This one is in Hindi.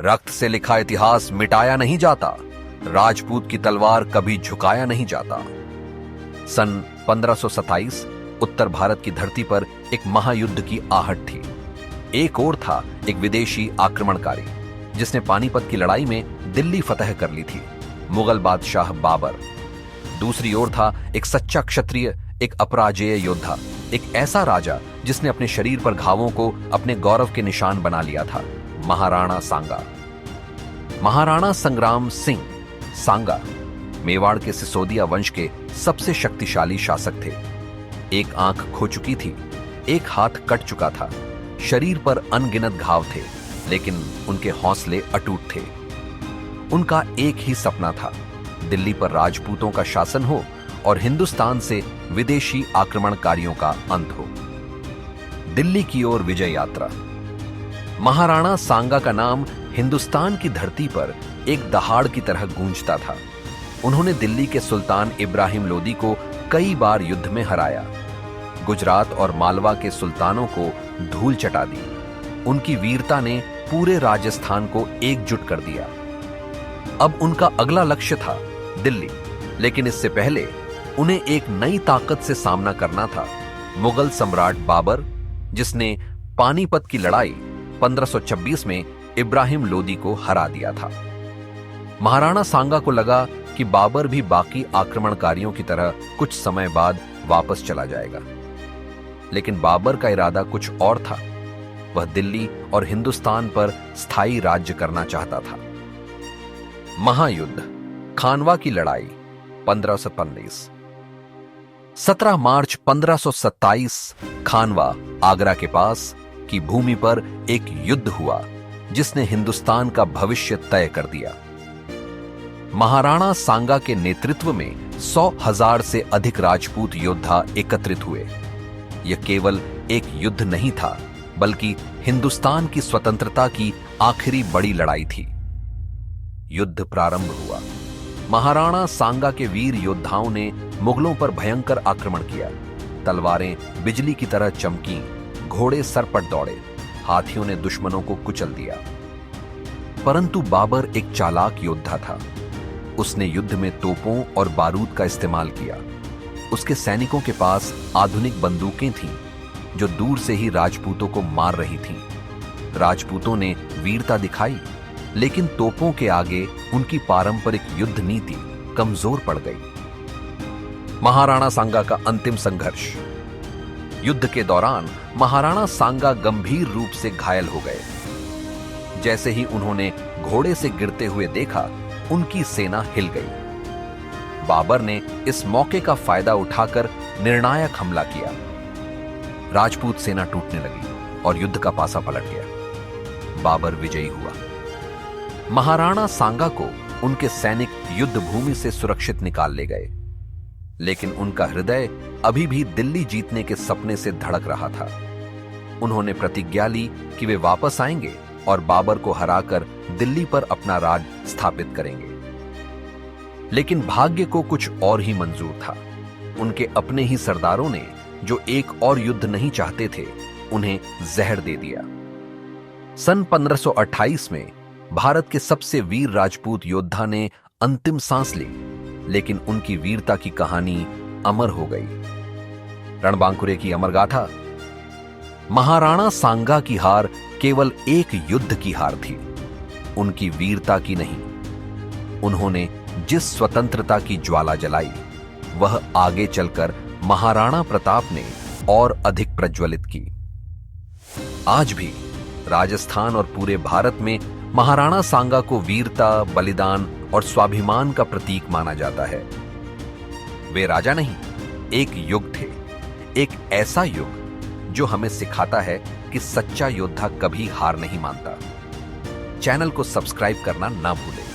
रक्त से लिखा इतिहास मिटाया नहीं जाता, राजपूत की तलवार कभी झुकाया नहीं जाता। सन 1527 उत्तर भारत की धरती पर एक महायुद्ध की आहट थी। एक ओर था एक विदेशी आक्रमणकारी जिसने पानीपत की लड़ाई में दिल्ली फतह कर ली थी, मुगल बादशाह बाबर। दूसरी ओर था एक सच्चा क्षत्रिय, एक अपराजेय योद्धा, एक ऐसा राजा जिसने अपने शरीर पर घावों को अपने गौरव के निशान बना लिया था, महाराणा सांगा। महाराणा संग्राम सिंह सांगा मेवाड़ के सिसोदिया वंश के सबसे शक्तिशाली शासक थे। एक आंख खो चुकी थी, एक हाथ कट चुका था, शरीर पर अनगिनत घाव थे, लेकिन उनके हौसले अटूट थे। उनका एक ही सपना था, दिल्ली पर राजपूतों का शासन हो और हिंदुस्तान से विदेशी आक्रमणकारियों का अंत हो। दिल्ली की ओर विजय यात्रा। महाराणा सांगा का नाम हिंदुस्तान की धरती पर एक दहाड़ की तरह गूंजता था। उन्होंने दिल्ली के सुल्तान इब्राहिम लोदी को कई बार युद्ध में हराया, गुजरात और मालवा के सुल्तानों को धूल चटा दी। उनकी वीरता ने पूरे राजस्थान को एकजुट कर दिया। अब उनका अगला लक्ष्य था दिल्ली, लेकिन इससे पहले उन्हें एक नई ताकत से सामना करना था, मुगल सम्राट बाबर, जिसने पानीपत की लड़ाई 1526 में इब्राहिम लोदी को हरा दिया था। महाराणा सांगा को लगा कि बाबर भी बाकी आक्रमणकारियों की तरह कुछ समय बाद वापस चला जाएगा, लेकिन बाबर का इरादा कुछ और था। वह दिल्ली और हिंदुस्तान पर स्थायी राज्य करना चाहता था। महायुद्ध, खानवा की लड़ाई 1519। 17 मार्च 1527 खानवा, आगरा के पास की भूमि पर एक युद्ध हुआ जिसने हिंदुस्तान का भविष्य तय कर दिया। महाराणा सांगा के नेतृत्व में 100,000 से अधिक राजपूत योद्धा एकत्रित हुए। यह केवल एक युद्ध नहीं था, बल्कि हिंदुस्तान की स्वतंत्रता की आखिरी बड़ी लड़ाई थी। युद्ध प्रारंभ हुआ। महाराणा सांगा के वीर योद्धाओं ने मुगलों पर भयंकर आक्रमण किया। तलवारें बिजली की तरह चमकीं, घोड़े सरपट दौड़े, हाथियों ने दुश्मनों को कुचल दिया। परंतु बाबर एक चालाक योद्धा था। उसने युद्ध में तोपों और बारूद का इस्तेमाल किया। उसके सैनिकों के पास आधुनिक बंदूकें थीं, जो दूर से ही राजपूतों को मार रही थीं। राजपूतों ने वीरता दिखाई, लेकिन तोपों के आगे उनकी पारंपरिक युद्ध नीति कमजोर पड़ गई। महाराणा सांगा का अंतिम संघर्ष। युद्ध के दौरान महाराणा सांगा गंभीर रूप से घायल हो गए। जैसे ही उन्होंने घोड़े से गिरते हुए देखा, उनकी सेना हिल गई। बाबर ने इस मौके का फायदा उठाकर निर्णायक हमला किया। राजपूत सेना टूटने लगी और युद्ध का पासा पलट गया। बाबर विजयी हुआ। महाराणा सांगा को उनके सैनिक युद्ध भूमि से सुरक्षित निकाल ले गए, लेकिन उनका हृदय अभी भी दिल्ली जीतने के सपने से धड़क रहा था। उन्होंने प्रतिज्ञा ली कि वे वापस आएंगे और बाबर को हराकर दिल्ली पर अपना राज स्थापित करेंगे। लेकिन भाग्य को कुछ और ही मंजूर था। उनके अपने ही सरदारों ने, जो एक और युद्ध नहीं चाहते थे, उन्हें जहर दे दिया। सन 1528 में भारत के सबसे वीर राजपूत योद्धा ने अंतिम सांस ली, लेकिन उनकी वीरता की कहानी अमर हो गई। रणबांकुरे की अमर गाथा। महाराणा सांगा की हार केवल एक युद्ध की हार थी, उनकी वीरता की नहीं। उन्होंने जिस स्वतंत्रता की ज्वाला जलाई, वह आगे चलकर महाराणा प्रताप ने और अधिक प्रज्वलित की। आज भी राजस्थान और पूरे भारत में महाराणा सांगा को वीरता, बलिदान और स्वाभिमान का प्रतीक माना जाता है। वे राजा नहीं, एक युग थे, एक ऐसा युग जो हमें सिखाता है कि सच्चा योद्धा कभी हार नहीं मानता। चैनल को सब्सक्राइब करना ना भूलें।